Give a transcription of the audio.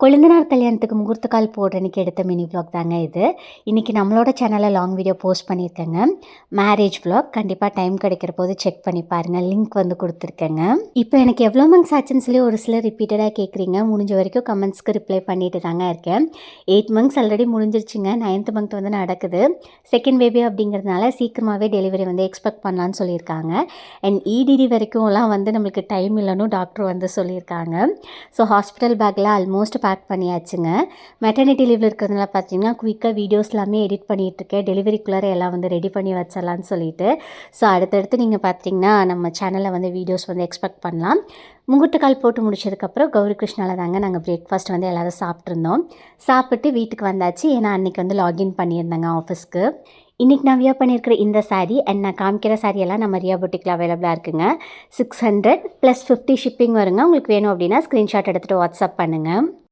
கொழுந்தனார் கல்யாணத்துக்கு முகூர்த்த கால் போடுற அன்னைக்கு எடுத்த மினி vlog தாங்க இது. இன்றைக்கி நம்மளோட சேனலில் லாங் வீடியோ போஸ்ட் பண்ணியிருக்கேங்க. மேரேஜ் vlog கண்டிப்பாக டைம் கிடைக்கிற போது செக் பண்ணி பாருங்கள். லிங்க் வந்து கொடுத்துருக்கேங்க. இப்போ எனக்கு எவ்வளோ மந்த்ஸ் ஆச்சுன்னு சொல்லி ஒரு சிலர் ரிப்பீட்டடாக கேட்குறீங்க. முடிஞ்ச வரைக்கும் கமெண்ட்ஸ்க்கு ரிப்ளை பண்ணிட்டு தாங்க இருக்கேன். 8 மந்த்ஸ் ஆல்ரெடி முடிஞ்சிருச்சுங்க. 9th மந்த் வந்து நடக்குது. செகண்ட் பேபி அப்படிங்கிறதுனால சீக்கிரமாகவே டெலிவரி வந்து எக்ஸ்பெக்ட் பண்ணலான்னு சொல்லியிருக்காங்க. அண்ட் இடிடி வரைக்கும்லாம் வந்து நம்மளுக்கு டைம் இல்லைன்னு டாக்டர் வந்து சொல்லியிருக்காங்க. ஸோ ஹாஸ்பிட்டல் பேக்கில் ஆல்மோஸ்ட் பேக் பண்ணியாச்சுங்க. மெட்டர்னிட்டி லீவில் இருக்கிறதுனால பார்த்தீங்கன்னா குயிக்காக வீடியோஸ் எல்லாமே எடிட் பண்ணிகிட்ருக்கேன். டெலிவரிக்குள்ளார எல்லாம் வந்து ரெடி பண்ணி வச்சிடலான்னு சொல்லிட்டு. ஸோ அடுத்தடுத்து நீங்கள் பார்த்தீங்கன்னா நம்ம சேனலில் வந்து வீடியோஸ் வந்து எக்ஸ்பெக்ட் பண்ணலாம். முகூர்த்த கால் போட்டு முடிச்சதுக்கப்புறம் கௌரி கிருஷ்ணாவில் தாங்க நாங்கள் பிரேக்ஃபாஸ்ட் வந்து எல்லோரும் சாப்பிட்ருந்தோம். சாப்பிட்டு வீட்டுக்கு வந்தாச்சு. ஏன்னா அன்றைக்கி வந்து லாகின் பண்ணியிருந்தேங்க ஆஃபீஸ்க்கு. இன்றைக்கி நான் வியர் பண்ணியிருக்கிற இந்த சாரீ அண்ட் நான் காமிக்கிற சாரியெல்லாம் நம்ம ரியா புட்டிக்கில் அவைலபிளாக இருக்குங்க. 600 + 50 ஷிப்பிங் வருங்க. உங்களுக்கு வேணும் அப்படின்னா ஸ்க்ரீன்ஷாட் எடுத்துகிட்டு வாட்ஸ்அப் பண்ணுங்கள்.